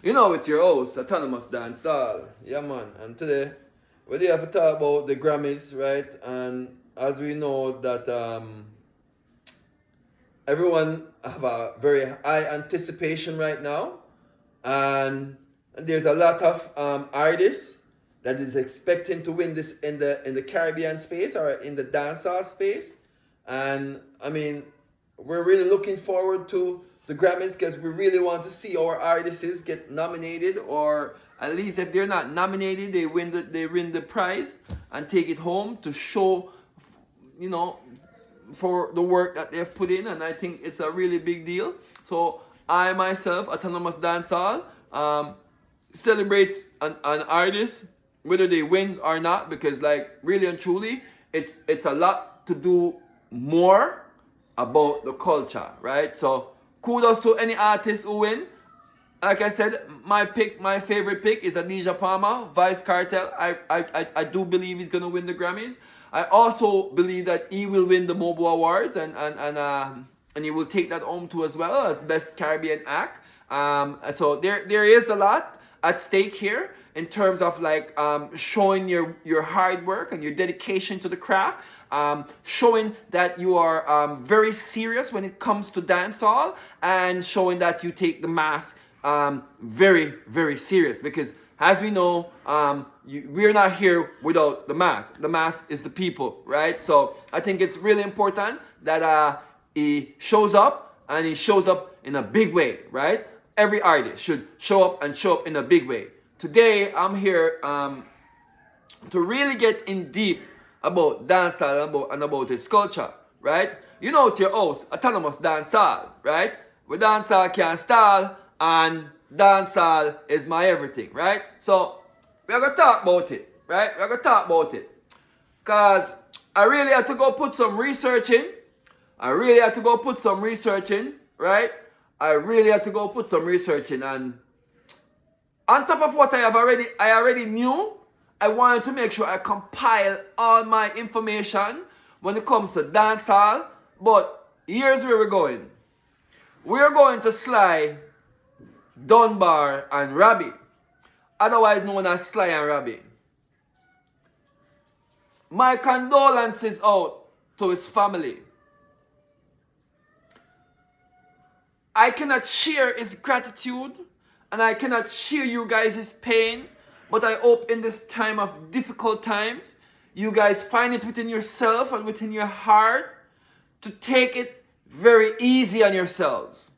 You know, it's your host, Autonomous Dancehall. Yeah, man. And today, we're here to talk about the Grammys, right? And as we know that everyone have a very high anticipation right now, and there's a lot of artists that is expecting to win this in the Caribbean space or in the dancehall space, and I mean, we're really looking forward to the Grammys because we really want to see our artists get nominated, or at least if they're not nominated, they win the prize and take it home to show, you know, for the work that they've put in, and I think it's a really big deal. So I myself, Autonomous Dancehall, celebrates an artist whether they win or not, because like really and truly, it's a lot to do more about the culture, right? So kudos to any artist who win. Like I said, my favorite pick is Adidja Palmer, Vice Cartel. I do believe he's gonna win the Grammys. I also believe that he will win the Mobo Awards, and he will take that home too as well as Best Caribbean Act. So there is a lot at stake here in terms of like showing your hard work and your dedication to the craft, showing that you are very serious when it comes to dancehall, and showing that you take the mask very, very serious, because as we know, we're not here without the mask. The mask is the people, right? So I think it's really important that he shows up, and he shows up in a big way, right? Every artist should show up in a big way. Today, I'm here to really get in deep about dancehall and about its culture, right? You know, it's your host, Autonomous Dancehall, right? Where dancehall can't stall, and dancehall is my everything, right? So we're gonna talk about it, right? We're gonna talk about it, cause I really had to go put some research in. I really had to go put some research in, right? I really had to go put some research in, and on top of what I already knew, I wanted to make sure I compile all my information when it comes to dancehall. But here's where we're going. We're going to SLY, Dunbar, and Robbie, otherwise known as SLY and Robbie. My condolences out to his family. I cannot share his gratitude, and I cannot share you guys' pain, but I hope in this time of difficult times, you guys find it within yourself and within your heart to take it very easy on yourselves.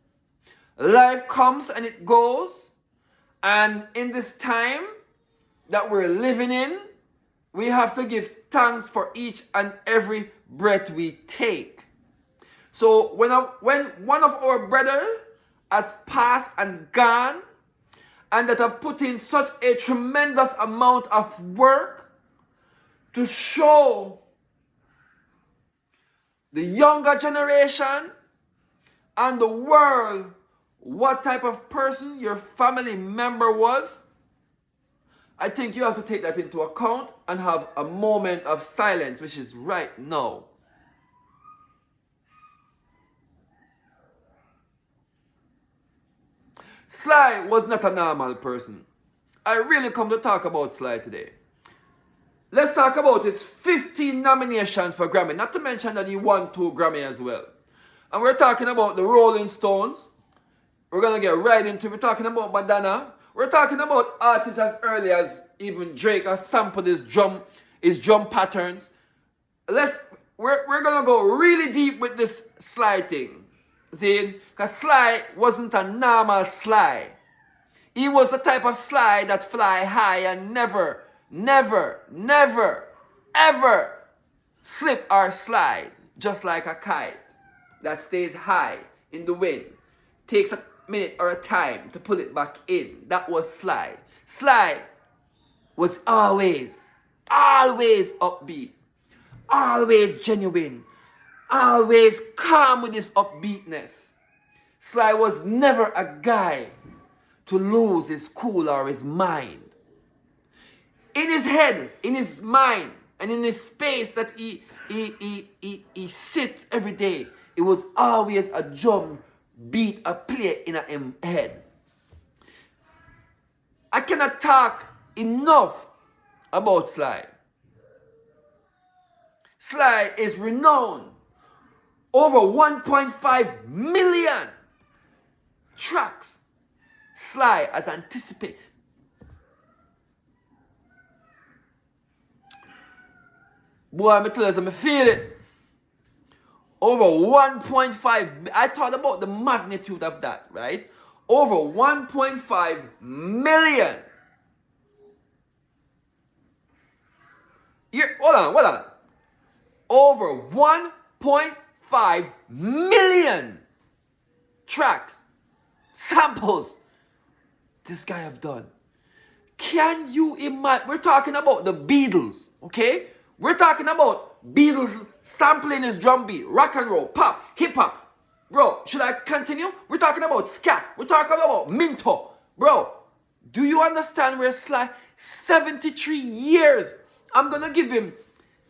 Life comes and it goes, and in this time that we're living in, we have to give thanks for each and every breath we take. So when one of our brothers has passed and gone, and that have put in such a tremendous amount of work to show the younger generation and the world what type of person your family member was, I think you have to take that into account and have a moment of silence, which is right now. SLY was not a normal person. I really come to talk about SLY today. Let's talk about his 15 nominations for Grammy, not to mention that he won 2 Grammy as well. And we're talking about the Rolling Stones. We're going to get right into it. We're talking about Madonna. We're talking about artists as early as even Drake has sampled his drum patterns. We're going to go really deep with this SLY thing. See, because SLY wasn't a normal SLY. He was the type of SLY that fly high and never, ever slip or slide, just like a kite that stays high in the wind. Takes a minute or a time to pull it back in. That was SLY. SLY was always upbeat, always genuine, always calm with his upbeatness. SLY was never a guy to lose his cool or his mind. In his head, in his mind, and in his space that he sits every day, it was always a drum beat, a play in his head. cannot talk enough about SLY. SLY is renowned. Over 1.5 million tracks. SLY has anticipated. Boy, I'm telling you, I feel it. Over 1.5. I thought about the magnitude of that, right? Over 1.5 million. Hold on. Over 1.5 million tracks, samples this guy have done. Can you imagine? We're talking about the Beatles, okay? We're talking about Beatles sampling his drum beat, rock and roll, pop, hip hop. Bro, should I continue? We're talking about ska. We're talking about Minto. Bro, do you understand where SLY? 73 years. I'm gonna give him,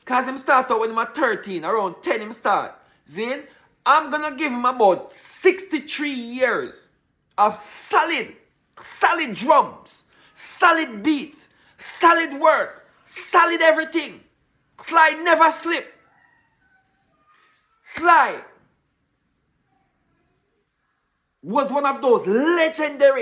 because him start out when I'm 13, around 10 him start. Then I'm gonna give him about 63 years of solid drums, solid beats, solid work, solid everything. SLY never slip. SLY was one of those legendary